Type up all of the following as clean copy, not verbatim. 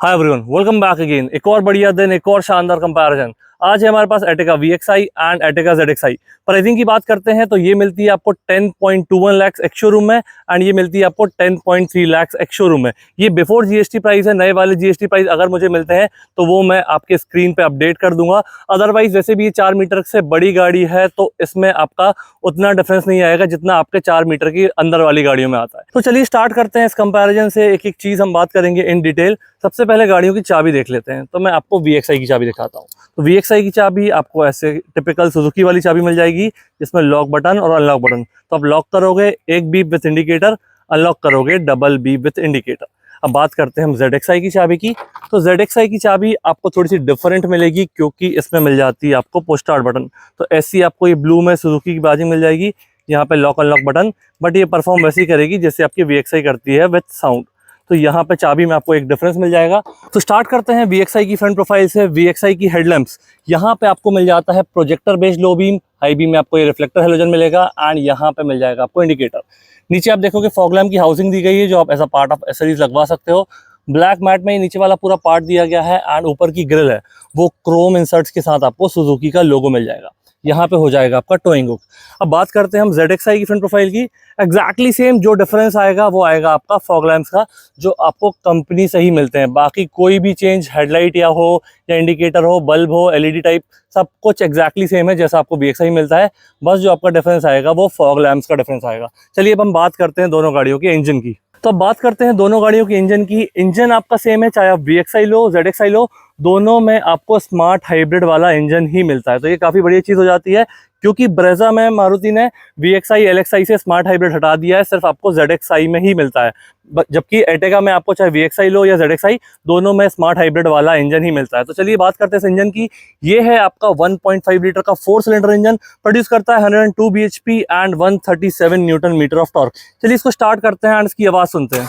Hi everyone, welcome back again. एक और बढ़िया दिन, एक और शानदार कंपैरिजन। आज है हमारे पास Ertiga VXi and Ertiga ZXi। Pricing की बात करते हैं तो ये मिलती है आपको 10.21 लाख एक्स शोरूम में एंड ये मिलती है आपको 10.3 लाख एक्स शोरूम में। ये बिफोर GST प्राइस है। नए वाले GST प्राइस अगर मुझे मिलते हैं तो वो मैं आपके स्क्रीन पे अपडेट कर दूंगा। अदरवाइज वैसे भी ये 4 मीटर से बड़ी गाड़ी है तो इसमें आपका उतना डिफरेंस नहीं आएगा जितना आपके 4 मीटर की अंदर वाली गाड़ियों में आता है। तो चलिए स्टार्ट करते हैं इस कंपैरिजन से। एक एक चीज़ हम बात करेंगे इन डिटेल। सबसे पहले गाड़ियों की चाबी देख लेते हैं। तो मैं आपको VXi की चाबी दिखाता हूँ। तो VXi की चाबी आपको ऐसे टिपिकल सुजुकी वाली चाबी मिल जाएगी जिसमें लॉक बटन और अनलॉक बटन। तो आप लॉक करोगे एक बीप विथ इंडिकेटर, अनलॉक करोगे डबल बीप विथ इंडिकेटर। अब बात करते हैं हम ZXi की चाबी की। तो ZXi की चाबी आपको थोड़ी सी डिफरेंट मिलेगी क्योंकि इसमें मिल जाती है आपको पुश स्टार्ट बटन। तो ऐसी आपको ये ब्लू में सुजुकी की बाजिंग मिल जाएगी, यहाँ पे लॉक अनलॉक बटन, बट ये परफॉर्म वैसे ही करेगी जैसे आपकी VXi करती है विथ साउंड। तो यहाँ पे चाबी में आपको एक डिफरेंस मिल जाएगा। तो स्टार्ट करते हैं VXi की फ्रंट प्रोफाइल से। VXi की हेडलैम्प्स, यहाँ पे आपको मिल जाता है projector based low beam, high beam में आपको ये रिफ्लेक्टर हेलोजन मिलेगा एंड यहाँ पे मिल जाएगा आपको इंडिकेटर। नीचे आप देखोगे फॉग लैम्प की हाउसिंग दी गई है जो आप as a part of accessories लगवा सकते हो। ब्लैक मैट में नीचे वाला पूरा पार्ट दिया गया है एंड ऊपर की ग्रिल है वो क्रोम इंसर्ट्स के साथ आपको सुजुकी का लोगो मिल जाएगा। यहाँ पे हो जाएगा आपका टोइंग हुक। अब बात करते हैं हम ZXi की फ्रंट प्रोफाइल की। एग्जैक्टली सेम जो डिफरेंस आएगा वो आएगा आपका फॉग लैम्प्स का जो आपको कंपनी से ही मिलते हैं। बाकी कोई भी चेंज हेडलाइट या हो या इंडिकेटर हो, बल्ब हो, LED टाइप, सब कुछ एग्जैक्टली सेम है जैसा आपको VXi मिलता है। बस जो आपका डिफरेंस आएगा वो फॉग लैम्प्स का डिफरेंस आएगा। चलिए अब हम बात करते हैं दोनों गाड़ियों के इंजन की। तो अब बात करते हैं दोनों गाड़ियों की इंजन की। इंजन आपका सेम है चाहे आप VXi लो ZXi लो, दोनों में आपको स्मार्ट हाइब्रिड वाला इंजन ही मिलता है। तो ये काफ़ी बढ़िया चीज़ हो जाती है क्योंकि ब्रेजा में मारुति ने VXi LXi से स्मार्ट हाइब्रिड हटा दिया है, सिर्फ आपको ZXi में ही मिलता है। जबकि एर्टिगा में आपको चाहे VXi लो या ZXi, दोनों में स्मार्ट हाइब्रिड वाला इंजन ही मिलता है। तो चलिए बात करते हैं इस इंजन की। ये है आपका 1.5 लीटर का 4 सिलेंडर इंजन, प्रोड्यूस करता है 102 bhp and 137 newton metre of torque. चलिए इसको स्टार्ट करते हैं एंड इसकी आवाज़ सुनते हैं।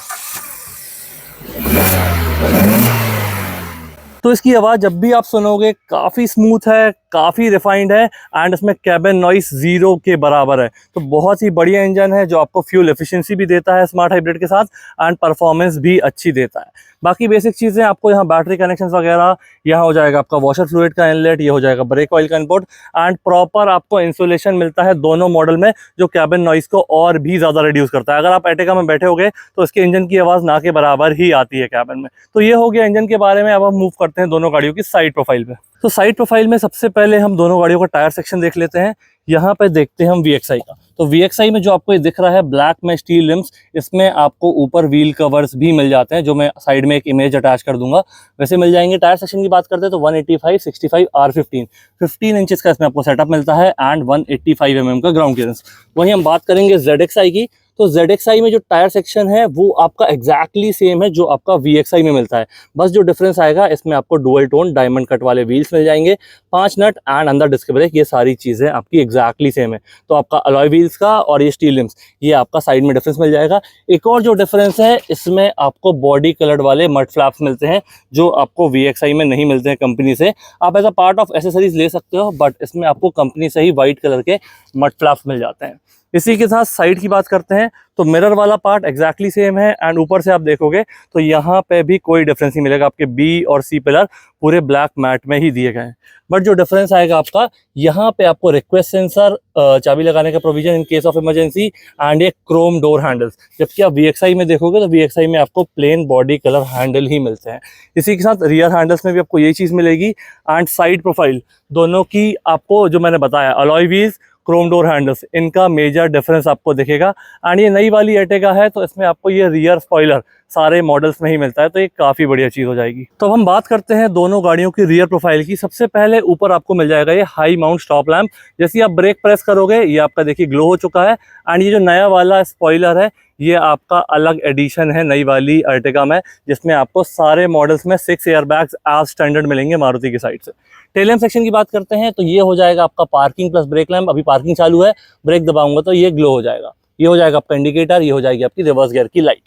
तो इसकी आवाज़ जब भी आप सुनोगे काफ़ी स्मूथ है, काफ़ी रिफाइंड है एंड इसमें कैबिन नॉइस 0 के बराबर है। तो बहुत ही बढ़िया इंजन है जो आपको फ्यूल एफिशिएंसी भी देता है स्मार्ट हाइब्रिड के साथ एंड परफॉर्मेंस भी अच्छी देता है। बाकी बेसिक चीज़ें आपको यहाँ बैटरी कनेक्शंस वगैरह, यहाँ हो जाएगा आपका वॉशर फ्लूइड का इनलेट, ये हो जाएगा ब्रेक ऑयल का इनपुट एंड प्रॉपर आपको इंसुलेशन मिलता है दोनों मॉडल में जो कैबिन नॉइस को और भी ज़्यादा रिड्यूस करता है। अगर आप एर्टिगा में बैठे होगे तो इसके इंजन की आवाज़ ना के बराबर ही आती है कैबिन में। तो ये हो गया इंजन के बारे में। अब हम मूव करते हैं दोनों गाड़ियों की साइड प्रोफाइल पे। तो साइड प्रोफाइल में सबसे पहले हम दोनों गाड़ियों का टायर सेक्शन देख लेते हैं। यहाँ पे देखते हैं हम VXi का। तो VXi में जो आपको ये दिख रहा है ब्लैक में स्टील रिम्स, इसमें आपको ऊपर व्हील कवर्स भी मिल जाते हैं जो मैं साइड में एक इमेज अटैच कर दूंगा, वैसे मिल जाएंगे। टायर सेक्शन की बात करते हैं तो 185, 65 R15 15 इंचेस का इसमें आपको सेटअप मिलता है एंड 185 mm का ग्राउंड क्लियरेंस। वहीं हम बात करेंगे ZXi की। तो ZXi में जो टायर सेक्शन है वो आपका एग्जैक्टली सेम है जो आपका VXi में मिलता है। बस जो डिफरेंस आएगा इसमें आपको डुअल टोन डायमंड कट वाले व्हील्स मिल जाएंगे, 5 नट एंड अंदर डिस्क ब्रेक, ये सारी चीज़ें आपकी एग्जैक्टली सेम है। तो आपका अलॉय व्हील्स का और ये स्टील रिम्स, ये आपका साइड में डिफरेंस मिल जाएगा। एक और जो डिफरेंस है इसमें आपको बॉडी कलर्ड वाले मड फ्लैप्स मिलते हैं जो आपको VXi में नहीं मिलते हैं कंपनी से। आप as a part of accessories ले सकते हो बट इसमें आपको कंपनी से ही वाइट कलर के मड फ्लैप्स मिल जाते हैं। इसी के साथ साइड की बात करते हैं तो मिरर वाला पार्ट एग्जैक्टली सेम है एंड ऊपर से आप देखोगे तो यहाँ पे भी कोई डिफरेंस नहीं मिलेगा। आपके B और C पिलर पूरे ब्लैक मैट में ही दिए गए हैं। बट जो डिफरेंस आएगा आपका, यहाँ पे आपको रिक्वेस्ट सेंसर, चाबी लगाने का provision in case of emergency and ये क्रोम डोर हैंडल्स। जबकि आप VXi में देखोगे तो VXi में आपको प्लेन बॉडी कलर हैंडल ही मिलते हैं। इसी के साथ रियर हैंडल्स में भी आपको यही चीज़ मिलेगी एंड साइड प्रोफाइल दोनों की आपको जो मैंने बताया alloy wheels, Chrome door handles, इनका मेजर डिफरेंस आपको दिखेगा। एंड ये नई वाली एर्टिगा है तो इसमें आपको ये रियर स्पॉइलर सारे मॉडल्स में ही मिलता है, तो ये काफ़ी बढ़िया चीज़ हो जाएगी। तो अब हम बात करते हैं दोनों गाड़ियों की रियर प्रोफाइल की। सबसे पहले ऊपर आपको मिल जाएगा ये हाई माउंट स्टॉप लैम्प। जैसे आप ब्रेक प्रेस करोगे ये आपका देखिए ग्लो हो चुका है एंड ये जो नया वाला स्पॉइलर है ये आपका अलग एडिशन है नई वाली अर्टिगा में, जिसमें आपको सारे मॉडल्स में 6 एयरबैग्स एज स्टैंडर्ड मिलेंगे मारुति की साइड से। टेल लैम्प सेक्शन की बात करते हैं तो ये हो जाएगा आपका पार्किंग प्लस ब्रेक लैम्प। अभी पार्किंग चालू है, ब्रेक दबाऊंगा तो ये ग्लो हो जाएगा। ये हो जाएगा आपका इंडिकेटर, ये हो जाएगी आपकी रिवर्स गियर की light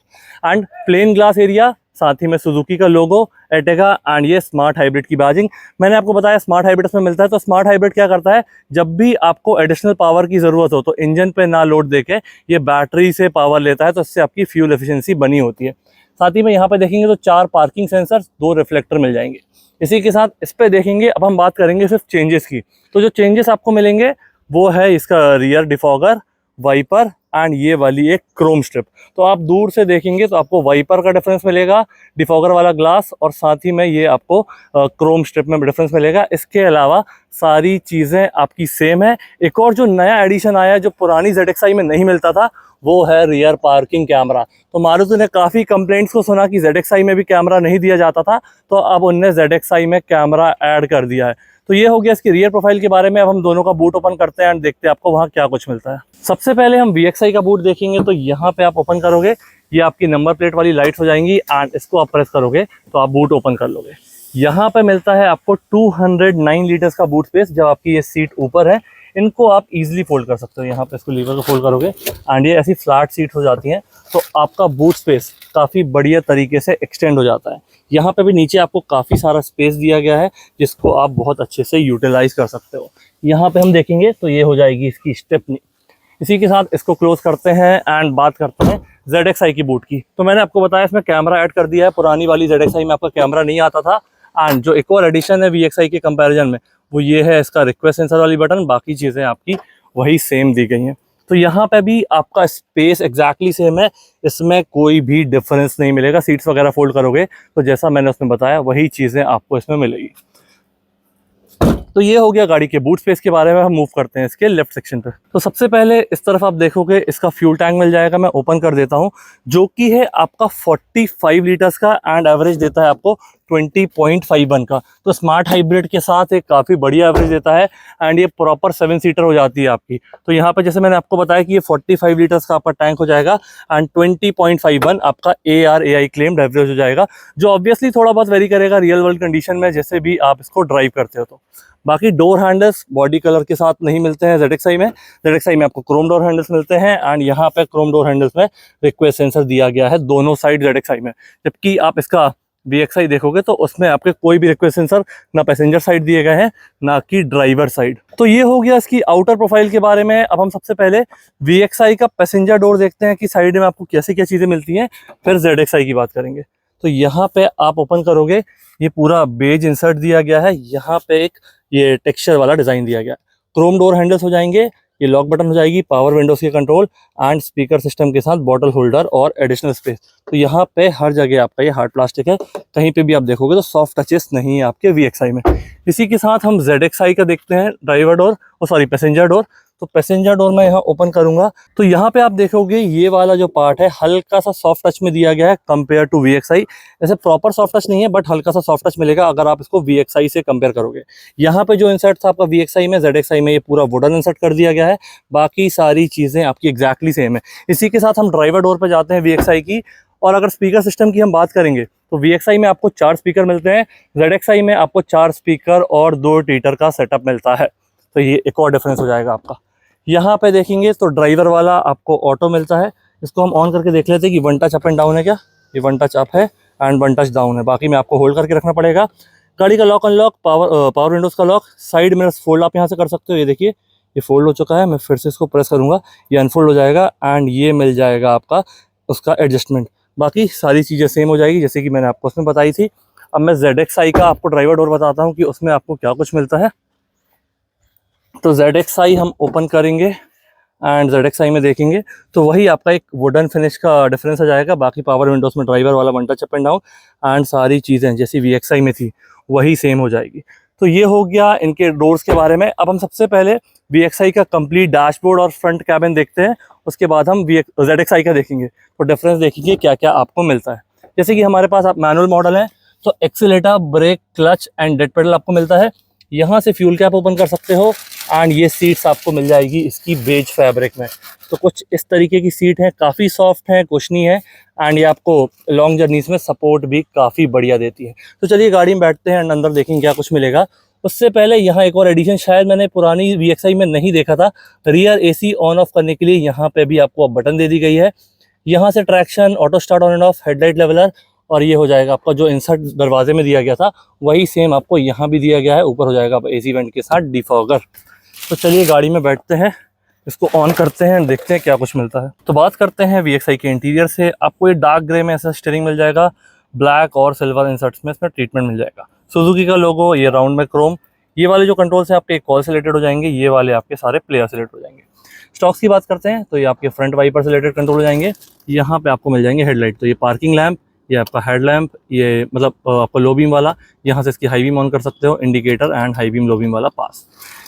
and plain glass area, साथ ही में सुजुकी का लोगो, एर्टिगा एंड ये स्मार्ट हाइब्रिड की बैजिंग। मैंने आपको बताया स्मार्ट हाइब्रिड इसमें मिलता है। तो स्मार्ट हाइब्रिड क्या करता है, जब भी आपको एडिशनल पावर की ज़रूरत हो तो इंजन पे ना लोड देके ये बैटरी से पावर लेता है, तो इससे आपकी फ्यूल एफिशिएंसी बनी होती है। साथ ही में यहाँ पे देखेंगे तो 4 पार्किंग सेंसर, 2 रिफ्लेक्टर मिल जाएंगे। इसी के साथ इस पे देखेंगे, अब हम बात करेंगे सिर्फ चेंजेस की। तो जो चेंजेस आपको मिलेंगे वो है इसका रियर डिफॉगर, वाइपर एंड ये वाली एक क्रोम स्ट्रिप। तो आप दूर से देखेंगे तो आपको वाइपर का डिफरेंस मिलेगा, डिफॉगर वाला ग्लास, और साथ ही में ये आपको क्रोम स्ट्रिप में डिफरेंस मिलेगा। इसके अलावा सारी चीज़ें आपकी सेम है। एक और जो नया एडिशन आया है जो पुरानी ZXi में नहीं मिलता था, वो है रियर पार्किंग कैमरा। तो मारुति ने काफ़ी कंप्लेंट्स को सुना कि ZXi में भी कैमरा नहीं दिया जाता था, तो अब उनने ZXi में कैमरा ऐड कर दिया है। तो ये हो गया इसकी रियर प्रोफाइल के बारे में। अब हम दोनों का बूट ओपन करते हैं एंड देखते हैं आपको वहाँ क्या कुछ मिलता है। सबसे पहले हम VXi का बूट देखेंगे। तो यहाँ पे आप ओपन करोगे, ये आपकी नंबर प्लेट वाली लाइट्स हो जाएंगी एंड इसको आप प्रेस करोगे तो आप बूट ओपन कर लोगे। यहाँ पे मिलता है आपको 209 लीटर्स का बूट स्पेस। जब आपकी ये सीट ऊपर है, इनको आप इजीली फोल्ड कर सकते हो। यहाँ पे इसको लीवर को फोल्ड करोगे एंड ये ऐसी फ्लैट सीट हो जाती हैं, तो आपका बूट स्पेस काफ़ी बढ़िया तरीके से एक्सटेंड हो जाता है। यहाँ पे भी नीचे आपको काफ़ी सारा स्पेस दिया गया है जिसको आप बहुत अच्छे से यूटिलाइज कर सकते हो। यहाँ पे हम देखेंगे तो ये हो जाएगी इसकी स्टेपनी। इसी के साथ इसको क्लोज करते हैं एंड बात करते हैं ZXi की बूट की। तो मैंने आपको बताया इसमें कैमरा ऐड कर दिया है। पुरानी वाली ZXi में आपका कैमरा नहीं आता था एंड जो एक और एडिशन है VXi के कंपैरिजन में, वो ये है इसका रिक्वेस्ट सेंसर वाली बटन। बाकी चीज़ें आपकी वही सेम दी गई हैं। तो यहाँ पे भी आपका स्पेस एग्जैक्टली सेम है, इसमें कोई भी डिफरेंस नहीं मिलेगा। सीट्स वगैरह फोल्ड करोगे तो जैसा मैंने उसमें बताया वही चीज़ें आपको इसमें मिलेगी। तो ये हो गया गाड़ी के बूट स्पेस के बारे में। हम मूव करते हैं इसके लेफ्ट सेक्शन पे। तो सबसे पहले इस तरफ आप देखोगे इसका फ्यूल टैंक मिल जाएगा। मैं ओपन कर देता हूँ, जो कि है आपका 45 लीटर्स का एंड एवरेज देता है आपको 20.51 का। तो स्मार्ट हाइब्रिड के साथ एक काफ़ी बढ़िया एवरेज देता है एंड ये प्रॉपर 7 सीटर हो जाती है आपकी। तो यहाँ पे जैसे मैंने आपको बताया कि ये 45 लीटर्स का आपका टैंक हो जाएगा एंड 20.51 आपका ARAI क्लेम्ड एवरेज हो जाएगा, जो ऑब्वियसली थोड़ा बहुत वेरी करेगा रियल वर्ल्ड कंडीशन में, जैसे भी आप इसको ड्राइव करते हो। तो बाकी डोर हैंडल्स बॉडी कलर के साथ नहीं मिलते हैं ZXi में। ZXi में आपको क्रोम डोर हैंडल्स मिलते हैं एंड यहाँ पे क्रोम डोर हैंडल्स में रिक्वेस्ट सेंसर दिया गया है दोनों साइड ZXi में। जबकि आप इसका VXi देखोगे तो उसमें आपके कोई भी रिक्वेस्ट सेंसर ना पैसेंजर साइड दिए गए हैं ना कि ड्राइवर साइड। तो ये हो गया इसकी आउटर प्रोफाइल के बारे में। अब हम सबसे पहले VXi का पैसेंजर डोर देखते हैं कि साइड में आपको कैसी क्या चीज़ें मिलती हैं, फिर ZXi की बात करेंगे। तो यहाँ पे आप ओपन करोगे, ये पूरा बेज इंसर्ट दिया गया है। यहाँ पे एक ये टेक्सचर वाला डिज़ाइन दिया गया। क्रोम डोर हैंडल्स हो जाएंगे, ये लॉक बटन हो जाएगी, पावर विंडोज के कंट्रोल एंड स्पीकर सिस्टम के साथ बॉटल होल्डर और एडिशनल स्पेस। तो यहाँ पे हर जगह आपका ये हार्ड प्लास्टिक है, कहीं पे भी आप देखोगे तो सॉफ्ट टचेस नहीं है आपके VXi में। इसी के साथ हम ZXi का देखते हैं ड्राइवर डोर, पैसेंजर डोर। तो पैसेंजर डोर मैं यहाँ ओपन करूंगा तो यहाँ पे आप देखोगे ये वाला जो पार्ट है हल्का सा सॉफ्ट टच में दिया गया है कंपेयर टू VXi। ऐसे प्रॉपर सॉफ्ट टच नहीं है बट हल्का सा सॉफ्ट टच मिलेगा अगर आप इसको VXi से कंपेयर करोगे। यहाँ पे जो इंसर्ट था आपका VXi में, ZXi में ये पूरा वुडन इंसर्ट कर दिया गया है। बाकी सारी चीज़ें आपकी एग्जैक्टली सेम है। इसी के साथ हम ड्राइवर डोर पर जाते हैं VXi की। और अगर स्पीकर सिस्टम की हम बात करेंगे तो VXi में आपको 4 स्पीकर मिलते हैं, ZXi में आपको 4 स्पीकर और 2 ट्वीटर का सेटअप मिलता है। तो ये एक और डिफरेंस हो जाएगा आपका। यहाँ पे देखेंगे तो ड्राइवर वाला आपको ऑटो मिलता है। इसको हम ऑन करके देख लेते हैं कि 1 टच अप एंड डाउन है क्या। ये 1 टच अप है एंड 1 टच डाउन है, बाकी में आपको होल्ड करके रखना पड़ेगा। गाड़ी का लॉक अनलॉक, पावर विंडोज़ का लॉक, साइड मिरर्स फोल्ड आप यहाँ से कर सकते हो। ये देखिए ये फोल्ड हो चुका है, मैं फिर से इसको प्रेस करूँगा, ये अनफोल्ड हो जाएगा एंड ये मिल जाएगा आपका उसका एडजस्टमेंट। बाकी सारी चीज़ें सेम हो जाएगी जैसे कि मैंने आपको उसमें बताई थी। अब मैं ZXi का आपको ड्राइवर डोर बताता हूँ कि उसमें आपको क्या कुछ मिलता है। तो ZXi हम ओपन करेंगे एंड ZXi में देखेंगे तो वही आपका एक वुडन फिनिश का डिफरेंस आ जाएगा। बाकी पावर विंडोज़ में ड्राइवर वाला 1 touch up and down and सारी चीज़ें जैसी VXi में थी वही सेम हो जाएगी। तो ये हो गया इनके डोर्स के बारे में। अब हम सबसे पहले VXi का कंप्लीट डैशबोर्ड और फ्रंट कैबिन देखते हैं, उसके बाद हम ZXi का देखेंगे। तो डिफरेंस देखेंगे क्या क्या आपको मिलता है। जैसे कि हमारे पास आप मैनुअल मॉडल है तो accelerator, brake, clutch and dead pedal आपको मिलता है। यहाँ से फ्यूल कैप ओपन कर सकते हो एंड ये सीट्स आपको मिल जाएगी इसकी बेज फैब्रिक में। तो कुछ इस तरीके की सीट है, काफ़ी सॉफ्ट है, कुशनी है एंड ये आपको लॉन्ग जर्नीज में सपोर्ट भी काफ़ी बढ़िया देती है। तो चलिए गाड़ी में बैठते हैं एंड अंदर देखेंगे क्या कुछ मिलेगा। उससे पहले यहाँ एक और एडिशन शायद मैंने पुरानी VXi में नहीं देखा था, रियर AC ऑन ऑफ करने के लिए यहाँ पे भी आपको अब बटन दे दी गई है। यहाँ से traction, auto start on end of, headlight leveller और ये हो जाएगा आपका जो इंसर्ट दरवाजे में दिया गया था वही सेम आपको यहाँ भी दिया गया है। ऊपर हो जाएगा AC वेंट के साथ डिफॉगर। तो चलिए गाड़ी में बैठते हैं इसको ऑन करते हैं, देखते हैं क्या कुछ मिलता है। तो बात करते हैं VXI के इंटीरियर से। आपको ये डार्क ग्रे में ऐसा स्टीयरिंग मिल जाएगा, ब्लैक और सिल्वर इंसर्ट्स में इसमें ट्रीटमेंट मिल जाएगा। सुजुकी का लोगो, ये राउंड में क्रोम। ये वाले जो कंट्रोल्स हैं आपके कॉल से रिलेटेड हो जाएंगे, ये वाले आपके सारे प्लेयर से रिलेटेड हो जाएंगे। स्टॉक्स की बात करते हैं तो ये आपके फ्रंट वाइपर से रिलेटेड कंट्रोल हो जाएंगे। यहाँ पे आपको मिल जाएंगे हेडलाइट, तो ये पार्किंग लैम्प, ये आपका हेडलैम्प, ये मतलब आपका लो बीम वाला, यहाँ से इसकी हाई बीम ऑन कर सकते हो, indicator and high beam low beam वाला पास।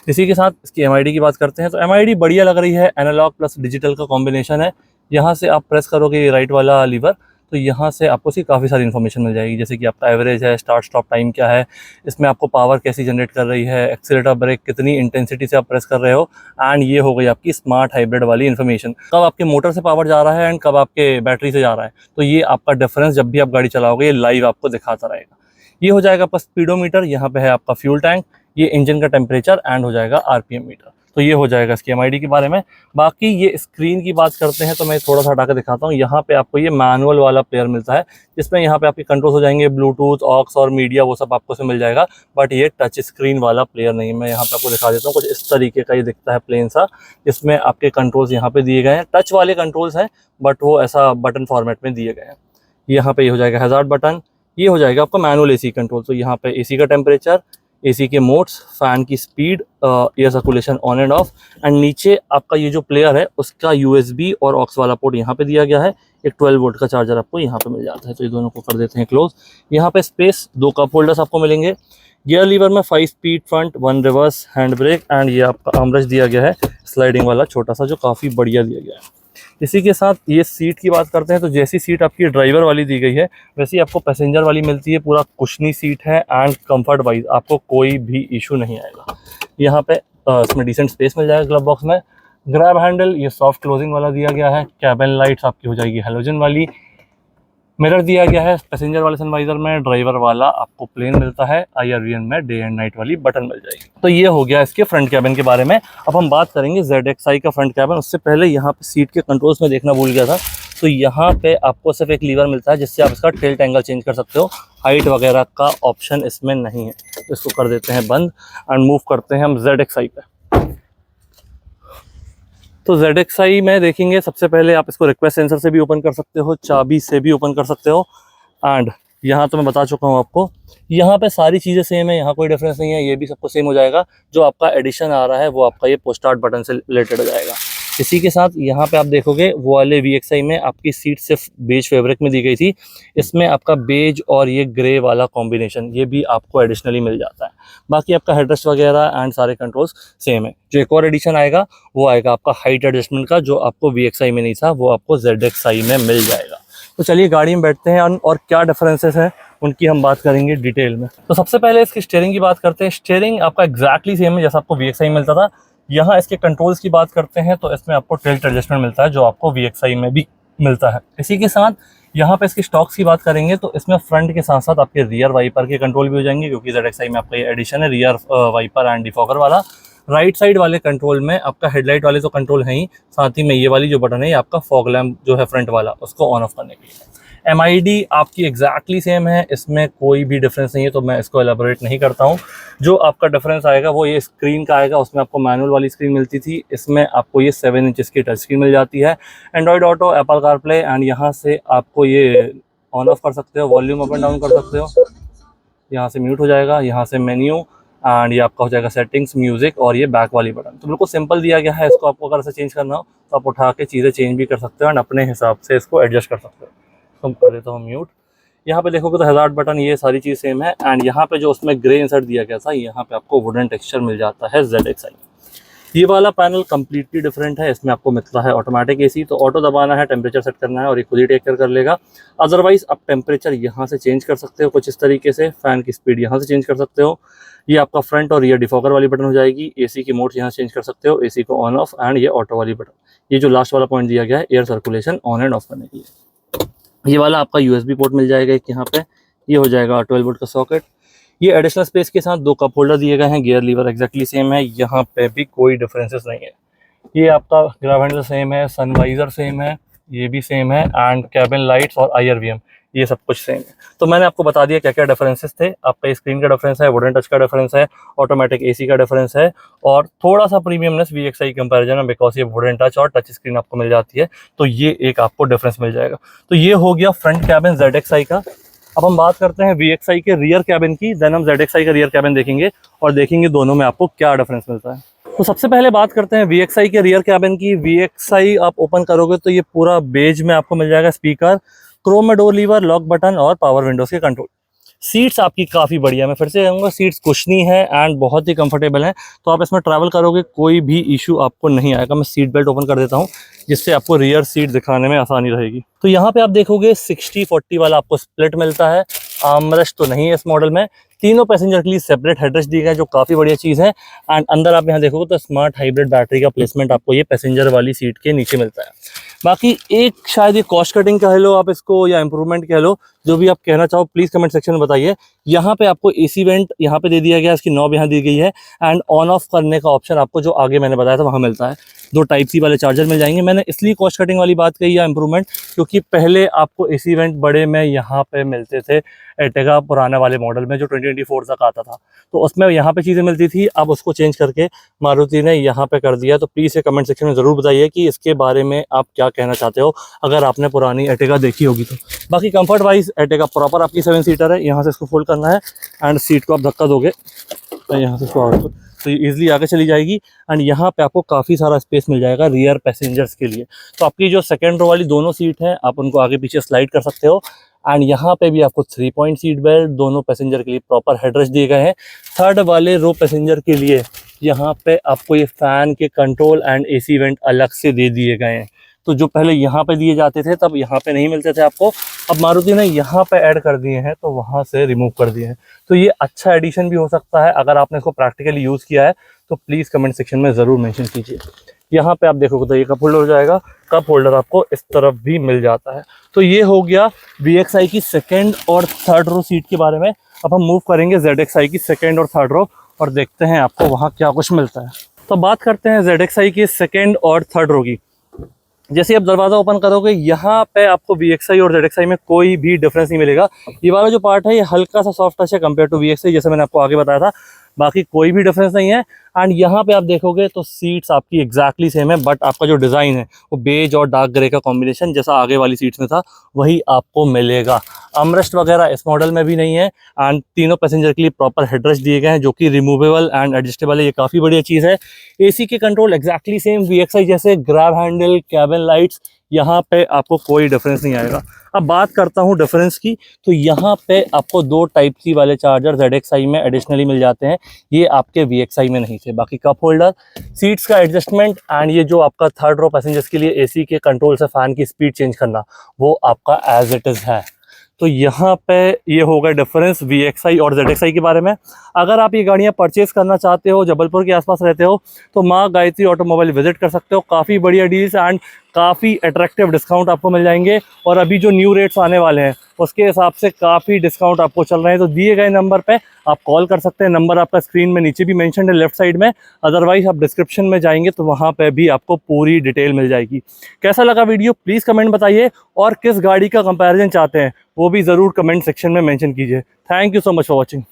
इसी के साथ इसकी MID की बात करते हैं तो MID बढ़िया लग रही है, एनालॉग प्लस डिजिटल का कॉम्बिनेशन है। यहाँ से आप प्रेस करोगे ये राइट वाला लीवर, तो यहाँ से आपको इसकी काफ़ी सारी इन्फॉर्मेशन मिल जाएगी, जैसे कि आपका एवरेज है, स्टार्ट स्टॉप टाइम क्या है, इसमें आपको पावर कैसी जनरेट कर रही है, एक्सीलेटर ब्रेक कितनी इंटेंसिटी से आप प्रेस कर रहे हो, एंड ये हो गई आपकी स्मार्ट हाइब्रिड वाली इन्फॉर्मेशन, कब आपके मोटर से पावर जा रहा है एंड कब आपके बैटरी से जा रहा है। तो ये आपका डिफरेंस जब भी आप गाड़ी चलाओगे ये लाइव आपको दिखाता रहेगा। ये हो जाएगा आपका स्पीडोमीटर, यहाँ पे है आपका फ्यूल टैंक, ये इंजन का टेम्परेचर एंड हो जाएगा RPM मीटर। तो ये हो जाएगा इसकी MID के बारे में। बाकी ये स्क्रीन की बात करते हैं तो मैं थोड़ा सा हटा के दिखाता हूँ। यहाँ पे आपको ये मैनुअल वाला प्लेयर मिलता है, जिसमें यहाँ पे आपके कंट्रोल्स हो जाएंगे, ब्लूटूथ, ऑक्स और मीडिया, वो सब आपको से मिल जाएगा। बट ये टच स्क्रीन वाला प्लेयर नहीं है। मैं यहाँ पे आपको दिखा देता हूँ, कुछ इस तरीके का ये दिखता है प्लेन सा, जिसमें आपके कंट्रोल्स यहाँ पे दिए गए हैं। टच वाले कंट्रोल्स हैं बट वो ऐसा बटन फॉर्मेट में दिए गए हैं। यहाँ पे ये हो जाएगा हैजार्ड बटन, ये हो जाएगा आपका मैनुअल AC कंट्रोल। तो यहाँ पे AC का टेम्परेचर, AC के मोड्स, फैन की speed, air circulation on end of, and नीचे आपका ये जो प्लेयर है उसका USB और ऑक्स वाला पोर्ट यहाँ पे दिया गया है। एक 12 वोल्ट का चार्जर आपको यहाँ पे मिल जाता है। तो ये दोनों को कर देते हैं क्लोज। यहाँ पे स्पेस, 2 कप होल्डर्स आपको मिलेंगे। गियर लीवर में 5 speed front, 1 reverse, hand brake, and ये आपका आर्मरेस्ट दिया गया है स्लाइडिंग वाला छोटा सा, जो काफ़ी बढ़िया दिया गया है। इसी के साथ ये सीट की बात करते हैं तो जैसी सीट आपकी ड्राइवर वाली दी गई है वैसी आपको पैसेंजर वाली मिलती है। पूरा कुशनी सीट है एंड कंफर्ट वाइज आपको कोई भी इशू नहीं आएगा। यहाँ पे इसमें डिसेंट स्पेस मिल जाएगा। ग्लव बॉक्स में ग्रैब हैंडल, ये सॉफ्ट क्लोजिंग वाला दिया गया है। कैबिन लाइट्स आपकी हो जाएगी हेलोजन वाली। मिरर दिया गया है पैसेंजर वाले सनवाइजर में, ड्राइवर वाला आपको प्लेन मिलता है। IRVN में डे एंड नाइट वाली बटन मिल जाएगी। तो ये हो गया इसके फ्रंट कैबिन के बारे में। अब हम बात करेंगे ZXi का फ्रंट कैबिन। उससे पहले यहाँ पे सीट के कंट्रोल्स में देखना भूल गया था, तो यहाँ पे आपको सिर्फ एक लीवर मिलता है जिससे आप इसका टिल्ट एंगल चेंज कर सकते हो। हाइट वगैरह का ऑप्शन इसमें नहीं है। तो इसको कर देते हैं बंद एंड मूव करते हैं हम ZXi पे। तो ZXi में देखेंगे सबसे पहले आप इसको रिक्वेस्ट सेंसर से भी ओपन कर सकते हो, चाबी से भी ओपन कर सकते हो। एंड यहाँ तो मैं बता चुका हूँ आपको, यहाँ पे सारी चीज़ें सेम है, यहाँ कोई डिफरेंस नहीं है। ये भी सबको सेम हो जाएगा। जो आपका एडिशन आ रहा है वो आपका ये पुश स्टार्ट बटन से रिलेटेड हो जाएगा। इसी के साथ यहाँ पे आप देखोगे वो वाले VXi में आपकी सीट सिर्फ बेज फैब्रिक में दी गई थी, इसमें आपका बेज और ये ग्रे वाला कॉम्बिनेशन ये भी आपको एडिशनली मिल जाता है। बाकी आपका हेडरेस्ट वगैरह एंड सारे कंट्रोल्स सेम है। जो एक और एडिशन आएगा वो आएगा आपका हाइट एडजस्टमेंट का, जो आपको VXi में नहीं था वो आपको ZXi में मिल जाएगा। तो चलिए गाड़ी में बैठते हैं और क्या डिफरेंसेस हैं उनकी हम बात करेंगे डिटेल में। तो सबसे पहले इसकी स्टीयरिंग की बात करते हैं। स्टीयरिंग आपका एग्जैक्टली सेम है जैसा आपको VXi में मिलता था। यहाँ इसके कंट्रोल्स की बात करते हैं तो इसमें आपको टिल्ट एडजस्टमेंट मिलता है, जो आपको VXi में भी मिलता है। इसी के साथ यहाँ पे इसकी स्टॉक्स की बात करेंगे तो इसमें फ्रंट के साथ साथ आपके रियर वाइपर के कंट्रोल भी हो जाएंगे, क्योंकि ZXi में आपका ये एडिशन है रियर वाइपर एंड डिफॉगर वाला। राइट साइड वाले कंट्रोल में आपका हेडलाइट वाले तो कंट्रोल है ही, साथ ही में ये वाली जो बटन है ये आपका फॉग लैम्प जो है फ्रंट वाला, उसको ऑन ऑफ करने के लिए। MID आपकी एग्जैक्टली सेम है, इसमें कोई भी डिफरेंस नहीं है, तो मैं इसको एलाबोरेट नहीं करता हूँ। जो आपका डिफरेंस आएगा वो ये स्क्रीन का आएगा। उसमें आपको मैनुअल वाली स्क्रीन मिलती थी, इसमें आपको ये 7 इंचेस की टच स्क्रीन मिल जाती है। Android auto, Apple CarPlay, and यहाँ से आपको ये ऑन ऑफ कर सकते हो, वॉल्यूम अप एंड डाउन कर सकते हो। यहाँ से म्यूट हो जाएगा, यहाँ से मेन्यू, एंड ये आपका हो जाएगा सेटिंग्स, म्यूजिक, और ये बैक वाली बटन। तो बिल्कुल सिंपल दिया गया है। इसको आपको अगर ऐसे चेंज करना हो तो आप उठा के चीज़ें चेंज भी कर सकते हो एंड अपने हिसाब से इसको एडजस्ट कर सकते हो। तो कर देता हूँ म्यूट। यहाँ पे देखोगे तो हैजार्ड बटन, ये सारी चीज़ सेम है। एंड यहाँ पे जो उसमें ग्रे इंसर्ट दिया गया था, यहाँ पे आपको वुडन टेक्सचर मिल जाता है ZXi। ये वाला पैनल कम्प्लीटली डिफरेंट है। इसमें आपको मिलता है ऑटोमेटिक AC, तो ऑटो दबाना है, टेम्परेचर सेट करना है और ये खुद ही टेक केयर कर लेगा। अदरवाइज आप टेम्परेचर यहाँ से चेंज कर सकते हो कुछ इस तरीके से, फ़ैन की स्पीड यहाँ से चेंज कर सकते हो। ये आपका फ्रंट और रियर डिफॉगर वाली बटन हो जाएगी। AC की मोड यहाँ से चेंज कर सकते हो, AC को ऑन ऑफ, एंड ये ऑटो वाली बटन। ये जो लास्ट वाला पॉइंट दिया गया है air circulation on end of करने के लिए। ये वाला आपका USB पोर्ट मिल जाएगा एक यहाँ पे। ये हो जाएगा 12 वोल्ट का सॉकेट। ये एडिशनल स्पेस के साथ 2 कप होल्डर दिए गए हैं। गियर लीवर एग्जैक्टली सेम है, यहाँ पे भी कोई डिफरेंसेस नहीं है। ये आपका ग्रैब हैंडल सेम है, सनवाइजर सेम है, ये भी सेम है, एंड कैबिन लाइट्स और IRVM ये सब कुछ सेम है। तो मैंने आपको बता दिया क्या क्या डिफरेंसेस थे। आपका स्क्रीन का डिफरेंस है, वुडन टच का डिफरेंस है, ऑटोमेटिक एसी का डिफरेंस है, और थोड़ा सा प्रीमियमनेस VXI कंपैरिजन में, बिकॉज ये वुडन टच और टच स्क्रीन आपको मिल जाती है, तो ये एक आपको डिफरेंस मिल जाएगा। तो ये हो गया फ्रंट कैबिन ZXI का। अब हम बात करते हैं VXI के रियर कैबिन की, देन हम ZXI का रियर कैबिन देखेंगे और देखेंगे दोनों में आपको क्या डिफरेंस मिलता है। तो सबसे पहले बात करते हैं VXI के रियर कैबिन की। VXI आप ओपन करोगे तो ये पूरा बेज में आपको मिल जाएगा स्पीकर, क्रोम में डोर लीवर, लॉक बटन और पावर विंडोज के कंट्रोल। सीट्स आपकी काफ़ी बढ़िया, मैं फिर से कहूँगा सीट्स कुशनी है एंड बहुत ही कंफर्टेबल है, तो आप इसमें ट्रैवल करोगे कोई भी इशू आपको नहीं आएगा। मैं सीट बेल्ट ओपन कर देता हूँ जिससे आपको रियर सीट दिखाने में आसानी रहेगी। तो यहाँ पे आप देखोगे 60-40 वाला आपको स्प्लिट मिलता है। आर्मरेस्ट तो नहीं है इस मॉडल में। तीनों पैसेंजर के लिए सेपरेट हेडरेस्ट दिए गए जो काफ़ी बढ़िया चीज़ है। एंड अंदर आप यहाँ देखोगे तो स्मार्ट हाइब्रिड बैटरी का प्लेसमेंट आपको ये पैसेंजर वाली सीट के नीचे मिलता है। बाकी एक शायद ये कॉस्ट कटिंग कह लो आप इसको या इंप्रूवमेंट कह लो, जो भी आप कहना चाहो प्लीज़ कमेंट सेक्शन में बताइए। यहाँ पे आपको AC वेंट यहाँ पे दे दिया गया, इसकी नॉब यहाँ दी गई है, एंड ऑन ऑफ करने का ऑप्शन आपको जो आगे मैंने बताया था वहाँ मिलता है। 2 टाइप सी वाले चार्जर मिल जाएंगे। मैंने इसलिए कॉस्ट कटिंग वाली बात कही या इंप्रूवमेंट, क्योंकि पहले आपको AC वेंट बड़े में यहाँ पे मिलते थे एर्टिगा पुराने वाले मॉडल में जो 2024 तक आता था, तो उसमें यहाँ पे चीज़ें मिलती थी। अब उसको चेंज करके मारुति ने यहाँ पे कर दिया। तो प्लीज़ ये कमेंट सेक्शन में ज़रूर बताइए कि इसके बारे में आप क्या कहना चाहते हो, अगर आपने पुरानी एर्टिगा देखी होगी तो। बाकी कंफर्ट वाइज एर्टिगा प्रॉपर आपकी 7 सीटर है। यहाँ से इसको फोल्ड करना है एंड सीट को आप धक्का दोगे तो यहाँ से इसको तो ये ईजिली आगे चली जाएगी। एंड यहाँ पे आपको काफ़ी सारा स्पेस मिल जाएगा रियर पैसेंजर्स के लिए। तो आपकी जो सेकेंड रो वाली दोनों सीट हैं आप उनको आगे पीछे स्लाइड कर सकते हो। एंड यहाँ पे भी आपको 3 पॉइंट सीट बेल्ट, दोनों पैसेंजर के लिए प्रॉपर हेडरेस्ट दिए गए हैं। थर्ड वाले रो पैसेंजर के लिए यहाँ पे आपको ये फैन के कंट्रोल एंड AC वेंट अलग से दे दिए गए हैं। तो जो पहले यहाँ पे दिए जाते थे तब यहाँ पे नहीं मिलते थे आपको, अब मारुति ने यहाँ पे ऐड कर दिए हैं तो वहाँ से रिमूव कर दिए हैं। तो ये अच्छा एडिशन भी हो सकता है। अगर आपने इसको प्रैक्टिकली यूज़ किया है तो प्लीज़ कमेंट सेक्शन में ज़रूर मेंशन कीजिए। यहाँ पे आप देखोगे तो ये कप होल्डर हो जाएगा। कप होल्डर आपको इस तरफ भी मिल जाता है। तो ये हो गया VXI की सेकेंड और थर्ड रो सीट के बारे में। अब हम मूव करेंगे ZXI की सेकेंड और थर्ड रो और देखते हैं आपको वहाँ क्या कुछ मिलता है। तो बात करते हैं ZXI की सेकेंड और थर्ड रो की। जैसे आप दरवाज़ा ओपन करोगे यहाँ पे आपको VXI और ZXI में कोई भी डिफरेंस नहीं मिलेगा। ये वाला जो पार्ट है ये हल्का सा सॉफ्ट टच है कंपेयर टू VXI, जैसे मैंने आपको आगे बताया था। बाकी कोई भी डिफरेंस नहीं है। एंड यहाँ पे आप देखोगे तो सीट्स आपकी एग्जैक्टली सेम है, बट आपका जो डिज़ाइन है वो बेज और डार्क ग्रे का कॉम्बिनेशन जैसा आगे वाली सीट्स में था वही आपको मिलेगा। आर्मरेस्ट वगैरह इस मॉडल में भी नहीं है। एंड तीनों पैसेंजर के लिए प्रॉपर हेडरेस्ट दिए गए हैं जो कि रिमूवेबल एंड एडजस्टेबल है। ये काफ़ी बढ़िया चीज़ है। AC के कंट्रोल एग्जैक्टली सेम VXI जैसे, ग्रैब हैंडल, कैबिन लाइट्स, यहाँ पे आपको कोई डिफरेंस नहीं आएगा। अब बात करता हूँ डिफरेंस की, तो यहाँ पे आपको 2 टाइप सी वाले चार्जर ZXI में एडिशनली मिल जाते हैं, ये आपके VXI में नहीं थे। बाकी कप होल्डर, सीट्स का एडजस्टमेंट एंड ये जो आपका थर्ड रो पैसेंजर्स के लिए AC के कंट्रोल से फ़ैन की स्पीड चेंज करना वो आपका एज इट इज़ है। तो यहाँ पे ये होगा डिफरेंस VXI और ZXI के बारे में। अगर आप ये गाड़ियाँ परचेज़ करना चाहते हो, जबलपुर के आसपास रहते हो, तो माँ गायत्री ऑटोमोबाइल विजिट कर सकते हो। काफ़ी बढ़िया डील्स एंड काफ़ी अट्रैक्टिव डिस्काउंट आपको मिल जाएंगे। और अभी जो न्यू रेट्स आने वाले हैं उसके हिसाब से काफ़ी डिस्काउंट आपको चल रहे हैं। तो दिए गए नंबर पे आप कॉल कर सकते हैं। नंबर आपका स्क्रीन में नीचे भी मेंशन है लेफ्ट साइड में, अदरवाइज आप डिस्क्रिप्शन में जाएंगे तो वहाँ पे भी आपको पूरी डिटेल मिल जाएगी। कैसा लगा वीडियो प्लीज़ कमेंट बताइए, और किस गाड़ी का कंपैरिजन चाहते हैं वो भी ज़रूर कमेंट सेक्शन में मेंशन कीजिए। Thank you so much for watching.